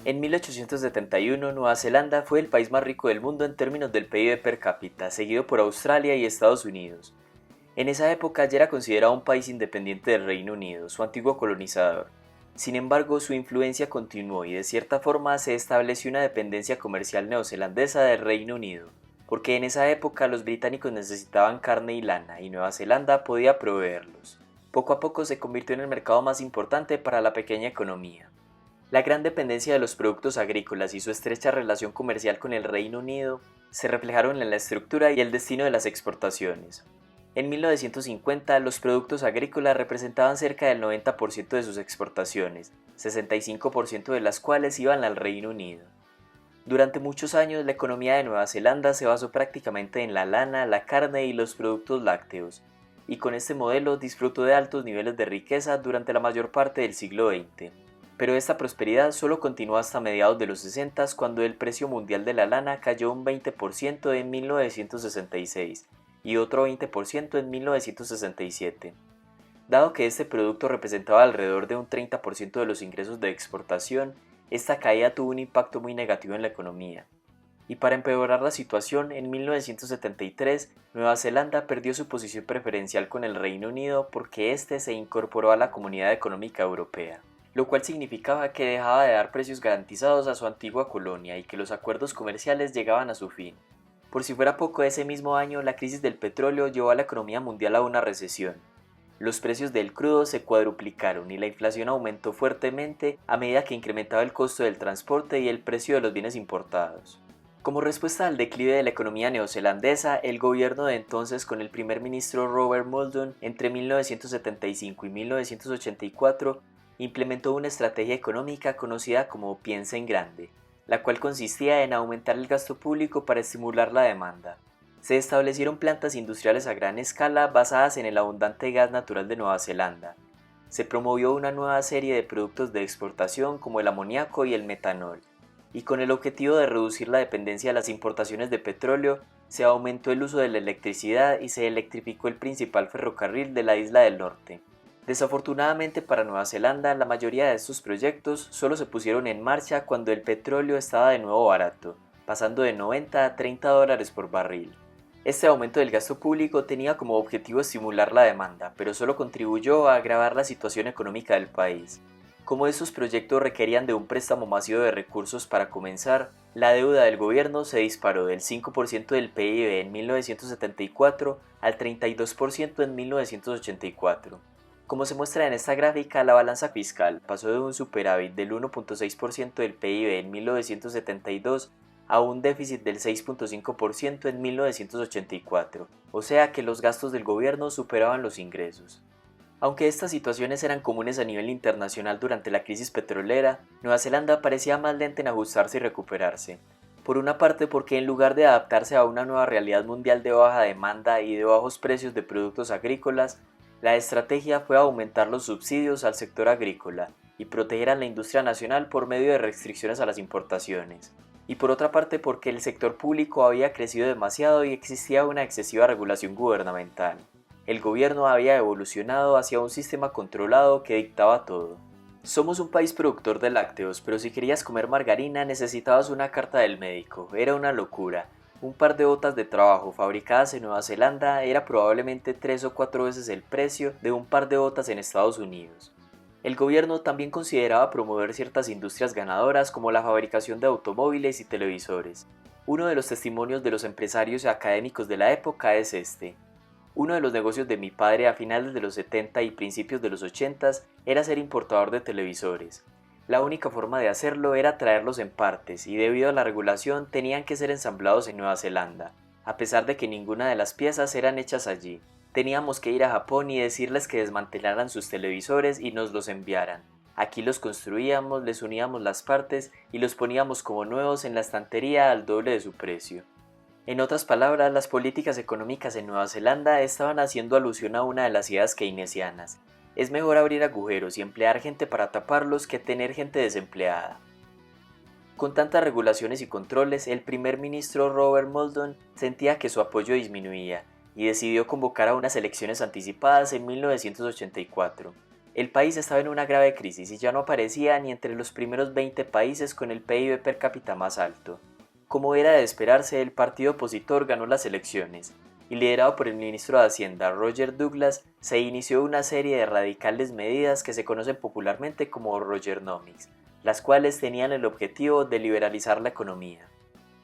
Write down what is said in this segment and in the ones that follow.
En 1871, Nueva Zelanda fue el país más rico del mundo en términos del PIB per cápita, seguido por Australia y Estados Unidos. En esa época ya era considerado un país independiente del Reino Unido, su antiguo colonizador. Sin embargo, su influencia continuó y de cierta forma se estableció una dependencia comercial neozelandesa del Reino Unido, porque en esa época los británicos necesitaban carne y lana y Nueva Zelanda podía proveerlos. Poco a poco se convirtió en el mercado más importante para la pequeña economía. La gran dependencia de los productos agrícolas y su estrecha relación comercial con el Reino Unido se reflejaron en la estructura y el destino de las exportaciones. En 1950, los productos agrícolas representaban cerca del 90% de sus exportaciones, 65% de las cuales iban al Reino Unido. Durante muchos años, la economía de Nueva Zelanda se basó prácticamente en la lana, la carne y los productos lácteos, y con este modelo disfrutó de altos niveles de riqueza durante la mayor parte del siglo XX. Pero esta prosperidad solo continuó hasta mediados de los 60, cuando el precio mundial de la lana cayó un 20% en 1966 y otro 20% en 1967. Dado que este producto representaba alrededor de un 30% de los ingresos de exportación, esta caída tuvo un impacto muy negativo en la economía. Y para empeorar la situación, en 1973, Nueva Zelanda perdió su posición preferencial con el Reino Unido porque éste se incorporó a la Comunidad Económica Europea, lo cual significaba que dejaba de dar precios garantizados a su antigua colonia y que los acuerdos comerciales llegaban a su fin. Por si fuera poco, ese mismo año la crisis del petróleo llevó a la economía mundial a una recesión. Los precios del crudo se cuadruplicaron y la inflación aumentó fuertemente a medida que incrementaba el costo del transporte y el precio de los bienes importados. Como respuesta al declive de la economía neozelandesa, el gobierno de entonces, con el primer ministro Robert Muldoon, entre 1975 y 1984, implementó una estrategia económica conocida como Piensa en Grande, la cual consistía en aumentar el gasto público para estimular la demanda. Se establecieron plantas industriales a gran escala basadas en el abundante gas natural de Nueva Zelanda. Se promovió una nueva serie de productos de exportación como el amoníaco y el metanol, y con el objetivo de reducir la dependencia de las importaciones de petróleo, se aumentó el uso de la electricidad y se electrificó el principal ferrocarril de la isla del norte. Desafortunadamente para Nueva Zelanda, la mayoría de estos proyectos solo se pusieron en marcha cuando el petróleo estaba de nuevo barato, pasando de 90 a $30 por barril. Este aumento del gasto público tenía como objetivo estimular la demanda, pero solo contribuyó a agravar la situación económica del país. Como estos proyectos requerían de un préstamo masivo de recursos para comenzar, la deuda del gobierno se disparó del 5% del PIB en 1974 al 32% en 1984. Como se muestra en esta gráfica, la balanza fiscal pasó de un superávit del 1.6% del PIB en 1972 a un déficit del 6.5% en 1984, o sea que los gastos del gobierno superaban los ingresos. Aunque estas situaciones eran comunes a nivel internacional durante la crisis petrolera, Nueva Zelanda parecía más lenta en ajustarse y recuperarse. Por una parte porque en lugar de adaptarse a una nueva realidad mundial de baja demanda y de bajos precios de productos agrícolas, la estrategia fue aumentar los subsidios al sector agrícola y proteger a la industria nacional por medio de restricciones a las importaciones. Y por otra parte porque el sector público había crecido demasiado y existía una excesiva regulación gubernamental. El gobierno había evolucionado hacia un sistema controlado que dictaba todo. Somos un país productor de lácteos, pero si querías comer margarina necesitabas una carta del médico, era una locura. Un par de botas de trabajo fabricadas en Nueva Zelanda era probablemente 3 o 4 veces el precio de un par de botas en Estados Unidos. El gobierno también consideraba promover ciertas industrias ganadoras como la fabricación de automóviles y televisores. Uno de los testimonios de los empresarios y académicos de la época es este. Uno de los negocios de mi padre a finales de los 70 y principios de los 80 era ser importador de televisores. La única forma de hacerlo era traerlos en partes y debido a la regulación tenían que ser ensamblados en Nueva Zelanda, a pesar de que ninguna de las piezas eran hechas allí. Teníamos que ir a Japón y decirles que desmantelaran sus televisores y nos los enviaran. Aquí los construíamos, les uníamos las partes y los poníamos como nuevos en la estantería al doble de su precio. En otras palabras, las políticas económicas en Nueva Zelanda estaban haciendo alusión a una de las ideas keynesianas. Es mejor abrir agujeros y emplear gente para taparlos que tener gente desempleada. Con tantas regulaciones y controles, el primer ministro Robert Muldoon sentía que su apoyo disminuía y decidió convocar a unas elecciones anticipadas en 1984. El país estaba en una grave crisis y ya no aparecía ni entre los primeros 20 países con el PIB per cápita más alto. Como era de esperarse, el partido opositor ganó las elecciones, y liderado por el ministro de Hacienda Roger Douglas, se inició una serie de radicales medidas que se conocen popularmente como Rogernomics, las cuales tenían el objetivo de liberalizar la economía.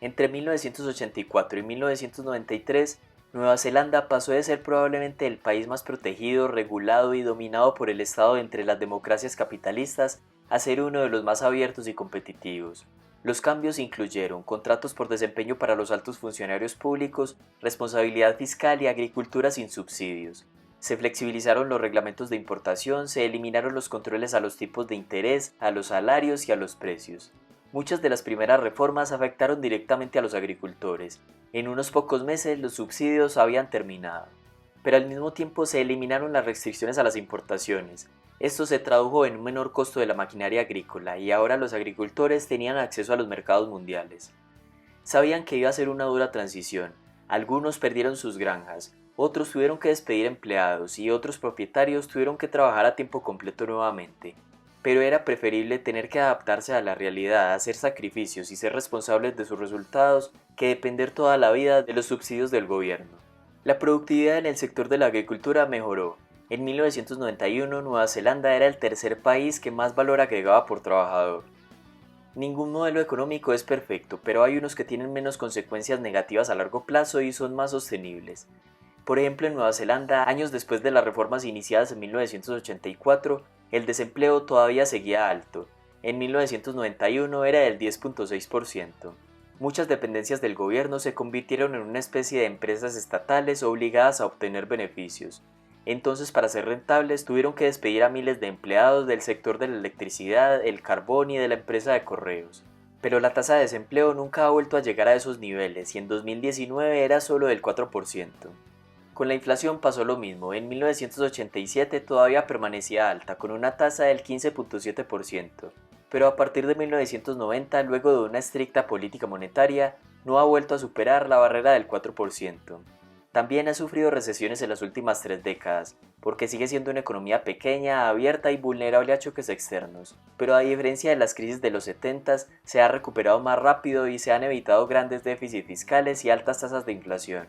Entre 1984 y 1993, Nueva Zelanda pasó de ser probablemente el país más protegido, regulado y dominado por el Estado entre las democracias capitalistas a ser uno de los más abiertos y competitivos. Los cambios incluyeron contratos por desempeño para los altos funcionarios públicos, responsabilidad fiscal y agricultura sin subsidios. Se flexibilizaron los reglamentos de importación, se eliminaron los controles a los tipos de interés, a los salarios y a los precios. Muchas de las primeras reformas afectaron directamente a los agricultores. En unos pocos meses los subsidios habían terminado. Pero al mismo tiempo se eliminaron las restricciones a las importaciones. Esto se tradujo en un menor costo de la maquinaria agrícola y ahora los agricultores tenían acceso a los mercados mundiales. Sabían que iba a ser una dura transición. Algunos perdieron sus granjas, otros tuvieron que despedir empleados y otros propietarios tuvieron que trabajar a tiempo completo nuevamente. Pero era preferible tener que adaptarse a la realidad, hacer sacrificios y ser responsables de sus resultados que depender toda la vida de los subsidios del gobierno. La productividad en el sector de la agricultura mejoró. En 1991, Nueva Zelanda era el tercer país que más valor agregaba por trabajador. Ningún modelo económico es perfecto, pero hay unos que tienen menos consecuencias negativas a largo plazo y son más sostenibles. Por ejemplo, en Nueva Zelanda, años después de las reformas iniciadas en 1984, el desempleo todavía seguía alto. En 1991 era del 10.6%. Muchas dependencias del gobierno se convirtieron en una especie de empresas estatales obligadas a obtener beneficios. Entonces, para ser rentables, tuvieron que despedir a miles de empleados del sector de la electricidad, el carbón y de la empresa de correos. Pero la tasa de desempleo nunca ha vuelto a llegar a esos niveles y en 2019 era solo del 4%. Con la inflación pasó lo mismo, en 1987 todavía permanecía alta, con una tasa del 15.7%, pero a partir de 1990, luego de una estricta política monetaria, no ha vuelto a superar la barrera del 4%. También ha sufrido recesiones en las últimas 3 décadas, porque sigue siendo una economía pequeña, abierta y vulnerable a choques externos, pero a diferencia de las crisis de los 70s, se ha recuperado más rápido y se han evitado grandes déficits fiscales y altas tasas de inflación.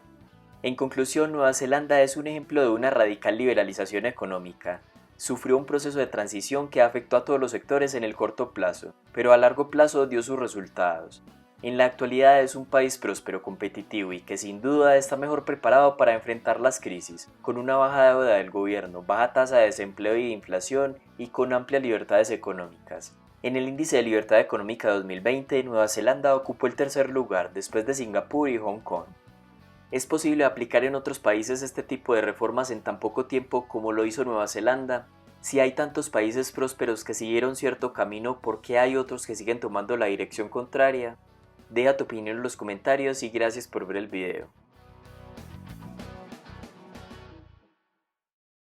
En conclusión, Nueva Zelanda es un ejemplo de una radical liberalización económica. Sufrió un proceso de transición que afectó a todos los sectores en el corto plazo, pero a largo plazo dio sus resultados. En la actualidad es un país próspero, competitivo y que sin duda está mejor preparado para enfrentar las crisis, con una baja deuda del gobierno, baja tasa de desempleo y de inflación y con amplias libertades económicas. En el índice de libertad económica 2020, Nueva Zelanda ocupó el tercer lugar después de Singapur y Hong Kong. ¿Es posible aplicar en otros países este tipo de reformas en tan poco tiempo como lo hizo Nueva Zelanda? Si hay tantos países prósperos que siguieron cierto camino, ¿por qué hay otros que siguen tomando la dirección contraria? Deja tu opinión en los comentarios y gracias por ver el video.